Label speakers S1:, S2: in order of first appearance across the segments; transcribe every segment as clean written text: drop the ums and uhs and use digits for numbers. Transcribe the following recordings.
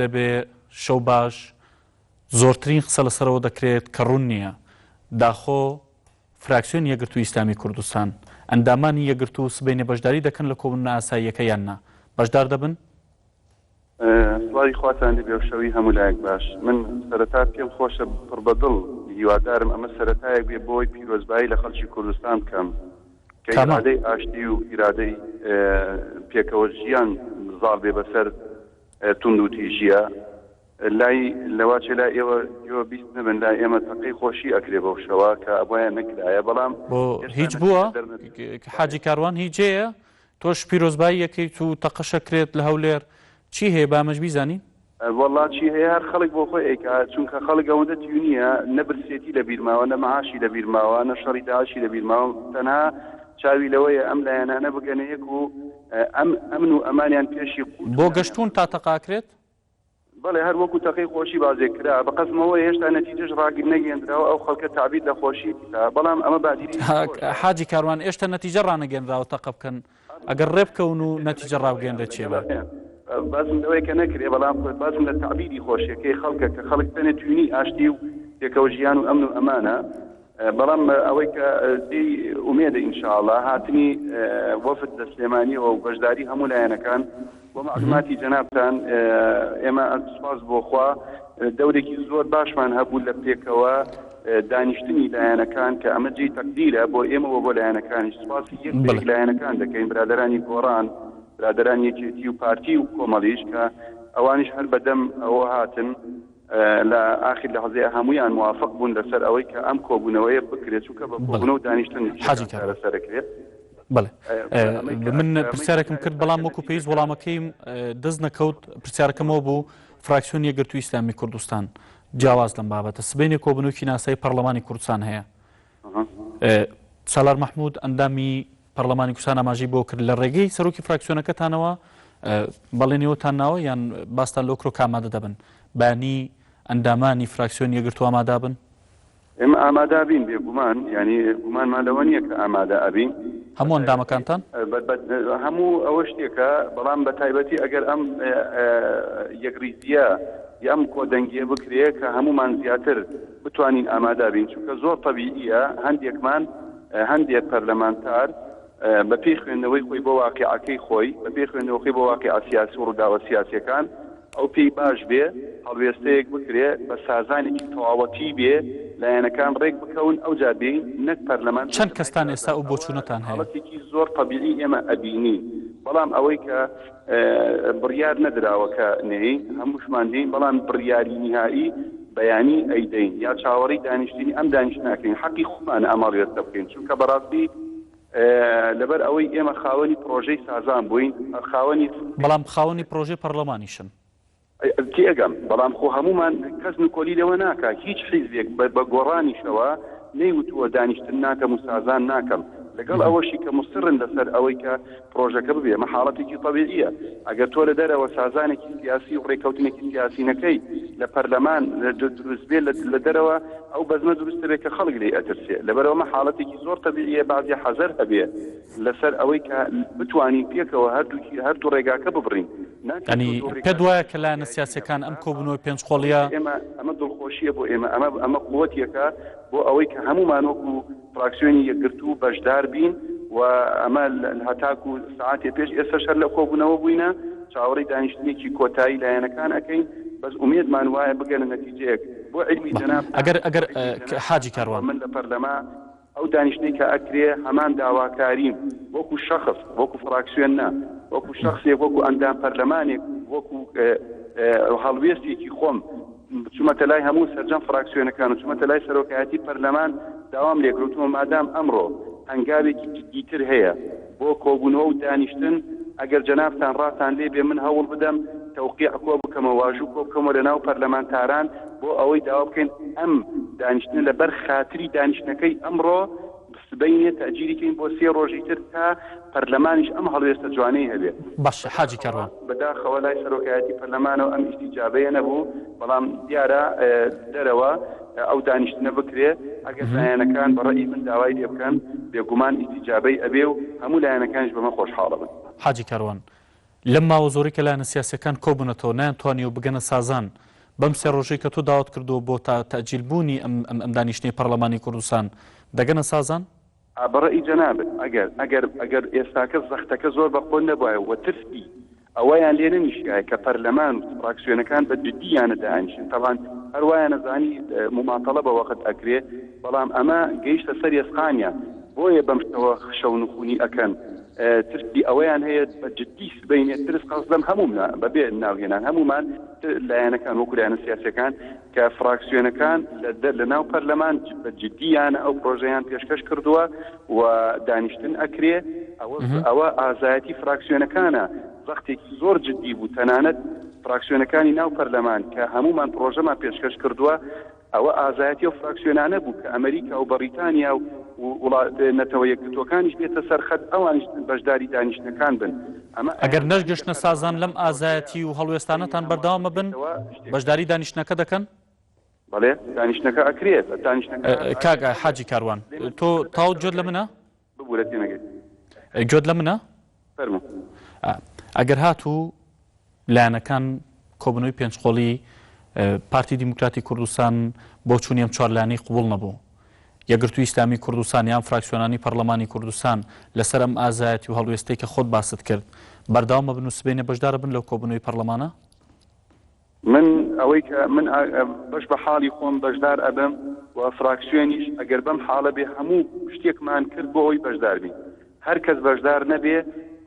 S1: دەبێ شەو باش زۆرترین قسە لەسەرەوە دەکرێت کە ڕوون نییە داخۆ فراکسیۆن یەکگرتووی ئیسلامی کوردستان ئەندامانی یەکگرتوو و سبەینێ بەشداری دەکەن لە کۆبوونە ئاساییەکە یان نا بەشدار دەبن؟
S2: سڵاوی خواتان لێبێ و شەوی هەموو لایەک باش. من سەرەتا پێم خۆشە پڕ بەدڵ هیوادارم ئەمە سەرەتایەک بێ بۆی پیرۆزبایی لە خەڵکی کوردستان بکەم کە ئیرادەی ئاشتی و ئیرادەی پێکەوە ژیان زاڵ بێ بەسەر توند و تیژیە لای لەواچێ لای ئێوە بیست نەبن لای ئێمە تەقەی خۆشی ئەکرێ بەو شەوە کە ئەوایە نەکرایە بەڵام
S1: بۆ هیچ بووە حاجی کاروان هیچ جێیە تۆش پیرۆزبایی یەکەیت و تەقەشە کرێت لە هەولێر چی هەیە بامەش بیزانی؟
S2: والله چی هەیە هەر خەڵک بۆ خۆی ئەیکا چونکە خەڵک ئەوەندە تیونیە نەبرسێتی لە بیرماوە نە مەعاشی لە بیرماوە نە شەڕی داعشی لە بیرماوە تەنها چاوی لەوەیە ئەم لایەنانە بگەنە یەک و ئەمن و ئەمانیان پێشی
S1: بۆ گەشتون تا تەقاکرێت؟
S2: بەڵێ هەر وەکو تەقەی خۆشی بازێک کرا بە قەزمەوە هێشتا نەتیجەش ڕاگیر نەگەێنراوە ئەو خەڵکە تعبیر لە خۆشی بەڵام ئەمە بادیری
S1: حاجی کاروان ئێشتا نەتیجە ڕانەگەێنراوە تەقە بکەن ئەگەر ڕێبکەون و نەتیجە ڕاوگەێنرە چێبە
S2: بازم لەوەی کە نەکرێ بەڵام بازم لە تعبیری خۆشیەکەی خەڵکە کە خەڵک تەنێ توینی ئاشتی و پێکەوە ژیان و ئەمن و ئەمانە بەڵام ئەوەی کە دی ئومێدە ئینشاءالله هاتنی وەفد لە سلێمانیەوە و بەشداری هەموو لایەنەکان بۆ معلوماتی جەنابتان ئێمە سوپاس بۆ خوا دەورێکی زۆر باشمان هەبوو لە پێکەوە دانیشتنی لایەنەکان کە ئەمە جێی تەقدیرە بۆ ئێمەوە بۆ لایەنەکانیش سوپاسی یەک لایەنەکان دەکەین برادەرانی گۆڕان برادەران یەکێتی و پارتی و کۆمەڵیش کە ئەوانش هەر بەدەم ئەوە هاتن لە ئاخر لە حەزەیە هەمویان موافق بوون لەسەر ئەوەی کە ئەم کۆبوونەوەیە بکرێت چونکە بە کۆبوونەوە و دانیشتن سەرەکرێت.
S1: بەڵێ من پرسیارێکم کرد بەڵام وەکو پێویست وەڵامەکەیم دەست نەکەوت پرسیارەکەمەوە بوو فراکسیۆن یەکگرتووی ئیسلامی کوردستان جیاواز لەم بابەتە سبەینێ کۆبوونەوەکی ناسایی پەرلەمانی کوردستان هەیە سالار مەحموود ئەندامی پەرلەمانی کوردستان ئاماژەی بۆ کرد لە ڕێگەی سەرۆکی فراکسیۆنەکەتانەوە بەڵێنەوەتان ناوە یان باستان لەو کرۆک ئامادە دەبن بانی ئەندامانی فراکسیۆن یەکگرتووە ئامادا بن؟
S2: ئێمە ئامادا بین بێگومان ینی گومانمان لەوە نییە کە ئامادە ئەبین
S1: هەموو ئەندامەکانتان
S2: هەموو ئەوە شتێکە بەڵام بە تایبەتی ئەگەر ئەم یەکریزیە ئەم کۆدەنگیە بکرێ کە هەمومان زیاتر بتوانین ئامادا بین چونکە زۆر تەبیعیە هەندێکمان هەندێک پەرلەمانتار بە پێی خوێندنەوەی خۆی بۆ واقعەکەی خۆی بە پێی خوێندنەوەی بۆ واقعە سیاسی و ڕووداوە سیاسیەکان ئەو پێی باش بێ هەڵوێستەیەک بکرێ بە سازانێکی تەواوەتی بێ لایەنەکان ڕێک بکەون ئەو جابێ نەک پەرلەمان
S1: چەند کەستان ئێستا و بۆچوونەتان هەیە
S2: حاڵەتێکی زۆر تەبیعی ئێمە ئەبینی بەڵام ئەوەی کە بڕیار نەدراوە کە نهێی هەمووشمان دێین بەڵام بڕیاری نهایی بەیانی ئەیدەین یا چاوەڕی دانیشتنی ئەم دانیشت ناکەین حەقی خۆمان ئاماڵوێستە بکەین چونکە بەڕاستی لەبەر ئەوەی ئێمە خاوەنی پرۆژەی سازان بووین خاوەنی
S1: بەڵام خاوەنی پرۆژەی پەرلەمانیشن
S2: تێگەم بەڵام خۆ هەمومان کەس نکۆلی لەوە ناکە هیچ حیزبێک بە گۆڕانیشەوە نەیوتووە دانیشتن ناکەم و سازان ناکەم لەگەڵ ئەوەشی کە مسترن لەسەر ئەوەی کە پرۆژەکە ببێ مە حاڵەتێکی طەبیعیە ئەگەر تۆ لە دەرەوە سازانێکی سیاسی و ڕێکەوتنێکی سیاسی نەکەی لە پەرلەمان دروست بێ لە دەرەوە ئەو بەزمە دروستە بێت کە خەڵک لێ ئەترسێ لەبەرەوە مە حاڵەتێکی زۆر طەبیعیە بازی حەزەر هەبێ لەسەر ئەوەی کە بتوانین پێکەوە هەردوو ڕێگاکە ببڕین
S1: ینی پێ دوایە کە لایەنە سیاسیەکان ئەم کۆبوونەوەی پێنج خۆڵیە
S2: ئەمە دڵخۆشیە بۆ ئێمە ئەمە قووەتێکە بۆ ئەوەی کە هەمومان وەکو فراکسیۆنی یەکگرتوو بەشدار بین و ئەمە هەتاکو ساعاتێ پێش ئێستا شەر لە کۆبوونەوە بووینە چاوەڕی دانیشتنێکی کۆتایی لایەنەکان ئەەکەین بەس ئومێدمان وایە بگەنە نەتیجەیەک بۆ علمی جەناب
S1: ئەگەر حاجی کاروان
S2: من لە پەرلەما ئەو دانیشتەی کە ئەکرێ هەمان داواکاریم وەکو شەخص وەکو فراکسیۆن نا وەکو شخصێک وەکو ئەندام پەرلەمانێک وەکو هەڵوێستێکی خۆم چوومەتە لای هەموو سەرجەم فراکسیۆنەکان و چوومەتە لای سەرۆکایەتی پەرلەمان داوام لێکردووە مادام ئەمڕۆ هەنگاوێکی جدیتر هەیە بۆ کۆبوونەوە و دانیشتن ئەگەر جەنابتان ڕاتان لێ بێ من هەوڵ بدەم تەوقیع کۆ بکەمە واژوو کۆ بکەمە لەناو پەرلەمانتاران بۆ ئەوەی داوا بکەین ئەم دانیشتن لەبەر خاتری دانیشتنەکەی ئەمڕۆ بینێت تەجیریکەین بۆ 3 ڕۆژی تر تا پەرلەمانیش ئەم هەڵوێستە جوانەی هەبێت
S1: باش حاجی کاروان
S2: بەداخەوە لای سەرۆکایەتی پەرلەمانەوە ئەم ئیستیجابەیە نەبوو بەڵام دیارە دەرەوە ئەو دانیشتنە بکرێ ئەگەر لایەنەکان بەڕێی من داوای لێ بکەن بێگومان ئیستیجابەی ئەبێ و هەموو لایەنەکانیش بەمە خۆشحاڵە بن.
S1: حاجی کاروان لەم ماوە زۆری کە لایەنە سیاسیەکان کۆبوونەتەوە نایانتوانی و بگەنە سازان بەم سێ ڕۆژەی کە تۆ داوت کردو بۆ تا تەجیلبوونی ئەم دانیشتنی پەرلەمانی کوردستان دەگەنە سازان؟
S2: بەڕێی جەنابێت ئەگەر ئێستاکە زەختەکە زۆر بەخۆ نەبووە و ترسی ئەوەیان لێ نەنیشکایە کە پەرلەمان و فراکسیۆنەکان بە جدییانە داهێنشن تەوان هەروایان نەزانی مماتەڵە بە وەخت ئەکرێ بەڵام ئەمە گەیشتە سەر ئێسقانیا بۆیە بەم شتەوە خشەون و خونی ئەکەن ترسی ئەوەیان هەیە بە جدی سبەینێ ترس قەزدەم هەمومنا بەبێ ناوهێنان هەمومان لایەنەکان وەکو لایەنە سیاسیەکان کە فراکسیۆنەکان لە ناو پەرلەمان بە جدییان ئەو پرۆژەیان پێشکەش کردووە و دانیشتن ئەکرێ ئەوە ئازایەتی فراکسیۆنەکانە وەختێکی زۆر جدی بوو تەنانەت فراکسیۆنەکانی ناو پەرلەمان کە هەمومان پرۆژەمان پێشکەش کردووە ئەوە ئازایەتی و فراکسیۆنانە بوو کە ئەمریکا و بەریتانیا و نەتەوە یەکگرتوەکانیش بێتە سەرخەت ئەوانش بەشداری دانیشتەکان بن
S1: ئەگەر نەشگەشتە سازان لەم ئازایەتی و هەڵوێستانەتان بەردەوامە بن بەشداری دانیشتنەکە دەکەن؟
S2: بەڵێ دانیشتنەکە ئەکرێت
S1: کاک حاجی کاروان تۆ تاوت گوێت لە منە؟
S2: ببوورە تێنەگەیت
S1: گوێت لە منە؟
S2: فەرموو
S1: ئەگەر هاتوو لایەنەکان کۆبنەوەی پێنجقۆڵی پارتی دیموکراتی کوردستان بۆ چوونی ئەم چوارلایەنەی قبوڵ نەبوو یەکگرتووی ئیسلامی کوردستان یان فراکسیۆنانی پەرلەمانی کوردستان لەسەر ئەم ئازایەتی و هەڵوێستەی کە خۆت باست کرد بەردەوامە بن و سبەینێ بەشدارە بن لەو کۆبنەوەی پەرلەمانە؟
S2: من ئەوەی کە من بەش بە حاڵی خۆم بەشدار ئەبم و فراکسیۆنیش ئەگەر بەم حاڵە بێ هەموو شتێکمان کرد بۆ ئەوی بەشدار بین هەر کەس بەشدار نەبێ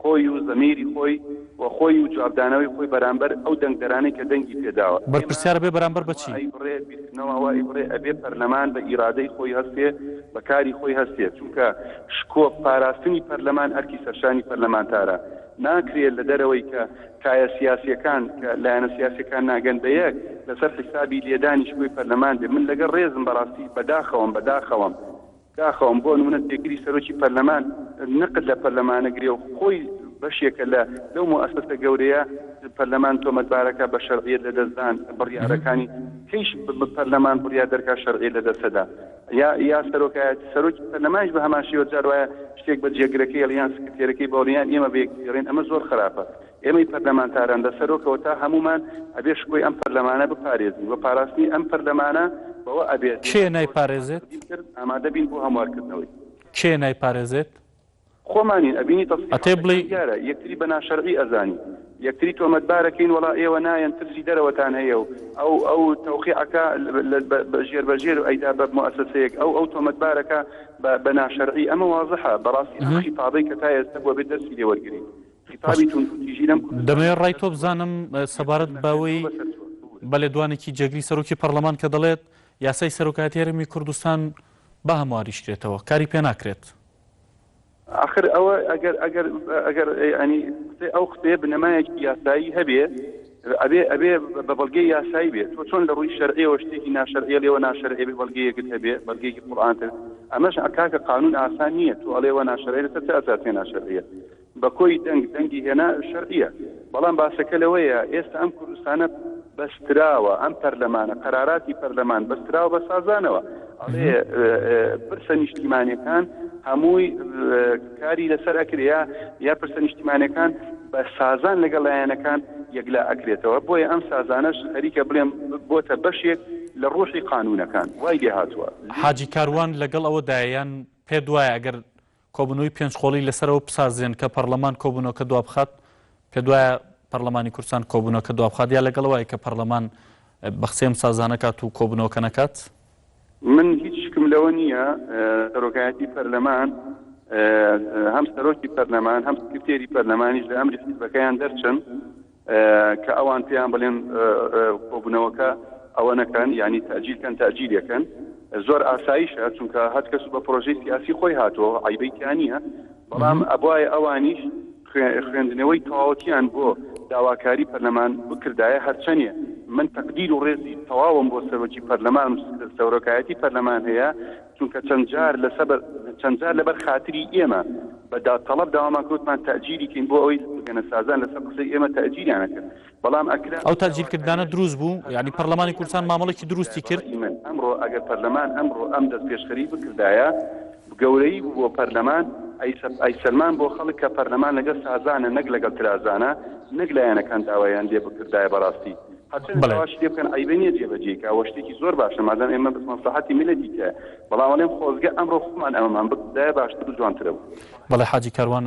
S2: خۆی و زەمیری خۆی و خۆی و جوابدانەوەی خۆی بەرامبەر ئەو دەنگدەرانەی کە دەنگی پێداوە
S1: بەرپرسیارە بێ بەرامبەر بەچی؟
S2: بڕێ ئەبێ پەرلەمان بە ئیرادەی خۆی هەستێ بە کاری خۆی هەستێ چونکە شکۆ پاراستنی پەرلەمان ئەرکی سەرشانی پەرلەمانتارە ناکرێت لە دەرەوەی کە کایە سیاسیەکان کە لایەنە سیاسیەکان ناگەن بە یەک لەسەر حسابی لێدانی شکۆی پەرلەمان بێ من لەگەڵ ڕێزم بەڕاستی بەداخەوەم بۆ نمونە تێگیری سەرۆکی پەرلەمان نەقد لە پەرلەمانەگرێ و خۆی بەشێکە لەو مؤسسە گەورەیە پەرلەمان تۆمەتبارەکە بە شەرعیەت لەدەستدان بڕیارەکانی هیچ پەرلەمان بڕیار دەرکا شەرعیەت لەدەستەدا یا سەرۆکی پەرلەمانیش بە هەمان شێوە جار وایە شتێک بە جێگرەکەی یان سکرتێرەکەی باوەڕیان ئێمە بێگەڕێن ئەمە زۆر خراپە ئێمەی پەرلەمانتاران لە سەرۆکەوە تا هەمومان ئەبێ شکۆی ئەم پەرلەمانە بپارێزین و پاراستنی ئەم پەرلەمانە بەوە ئەبێت
S1: کێ نایپارێزێت
S2: ئامادە بین بۆ هەموارکردنەوەی
S1: کێ نایپارێزێت
S2: خۆمانین ئەبینی
S1: ئەتێ بڵێ
S2: دیارە یەکتری بە ناشەرعی ئەزانی یەکتری تۆمەتبارەکەین وڵا ئێوە نایەن ترسی دەرەوەتان هەیە و ئەو تەوقیعەکە بەژێر و ئەیدا بە مؤسسەیەک ئەو تۆمەتبارەکە بە ناشەرعی ئەمە واضحە بەڕاستی ئەم خیتابەی کە تا ئێستا بۆ بێت دەستی لێ وەرگرین خیتابی تونتیژی لەم
S1: دەمەوێت ڕای تۆ بزانم سەبارەت بەوەی بەلێدوانێکی جێگری سەرۆکی پەرلەمان کە دەڵێت یاسای سەرۆکایەتی هەرێمی کوردستان بە هەمواریشکرێتەوە کاری پێ ناکرێت
S2: آخر ئەوە ئەگەر ینی ئەو قسەیە بنەمایەکی یاسایی هەبێ ئەبێ بە بەڵگەی یاسایی بێت تۆ چۆن لە ڕووی شەرعیەوە شتێکی ناشەرعیە لێوە ناشەرعیە بێ بەڵگەیەکت هەبێ بەڵگەیەکی قورئانتر ئەمەش ئەکاکە قانون ئاسان نییە تۆ ئەڵێوە ناشەرعیە لەسەر چه ئەساسێ ناشەرعیە بە کۆی دەنگی هێنا شەرعیە بەڵام باسەکە لەوەیە ئێستا ئەم کوردستانە بەستراوە ئەم پەرلەمانە قەراراتی پەرلەمان بەستراوە بە سازانەوە ئەڵێ پرسە نیشتیمانیەکان هەمووی کاری لەسەر ئەکرێ یا پرسە نیشتیمانیەکان بە سازان لەگەڵ لایەنەکان یەکلا ئەکرێتەوە بۆیە ئەم سازانەش خەریکە بڵێم بۆتە بەشێک لە ڕۆژی قانونەکان وای لێ هاتووە
S1: حاجی کاروان لەگەڵ ئەوە دایان پێ دوایە ئەگەر کۆبنەوەی پێنجقۆڵی لەسەرەوە بسازێن کە پەرلەمان کۆبوونەوەکە دوابخات پێ دوایە پەرلەمانی کوردستان کۆبوونەوەکە دوابخات یا لەگەڵەوەی کە پەرلەمان بە قسەم سازانەکات و کۆبوونەوەکە نەکات
S2: من هیچ شکم لەوە نییە سەرۆکایەتی پەرلەمان هەم سەرۆکی پەرلەمان هەم سکرتێری پەرلەمانیش لە ئەمری حیزبەکەیان دەرچن کە ئەوان پێیان بڵێن کۆبوونەوەکە ئەوە نەکەن ینی تەجیلکەن تەجیلەکەن زۆر ئاساییشە چونکە هەر کەس بە پرۆژەی سیاسی خۆی هاتووە عیبەیان نییە بەڵام ئەبوایە ئەوانیش خوێندنەوەی تەواوەتیان بۆ داواکاری پەرلەمان بکردایە هەرچەندە من تەقدیر و ڕێزی تەواوم بۆ سەرۆکی پەرلەمان سەرۆکایەتی پەرلەمان هەیە چونکە چەند جار لەبەر خاتری ئێمە بە داوطەڵەب داوامان کەوتمان تەجیلیکەین بۆ ئەوەی بگەنە سازان لەسەر قسەی ئێمە تەجیلیان نەکرد بەڵام ئەکرا
S1: ئەو تەجیلکردانە دروست بوو یعنی پەرلەمانی کوردستان مامەڵێکی دروستی کرد
S2: ئەمڕۆ ئەگەر پەرلەمان ئەمڕۆ ئەم دەست پێشخەری بکردایە گەورەی بۆ پەرلەمان ئەی سلمان بۆ خەڵک کە پەرلەمان لەگەڵ سازانە نەک لەگەڵ ترازانە نەک لایەنەکان داوایان لێ بکردایە بەڕاستی هەرچەندواش لێ بکەن ئەیبێنیە جێبەجێکە ئەوە شتێکی زۆر باشە مادام ئێمە بە مەسلحەتی میلەتی کە بەڵام ئەڵێم خۆزگە ئەمڕۆ خۆمان ئەمەمان بکردایە باشتر و جوانترە بوو.
S1: بەڵێ حاجی کاروان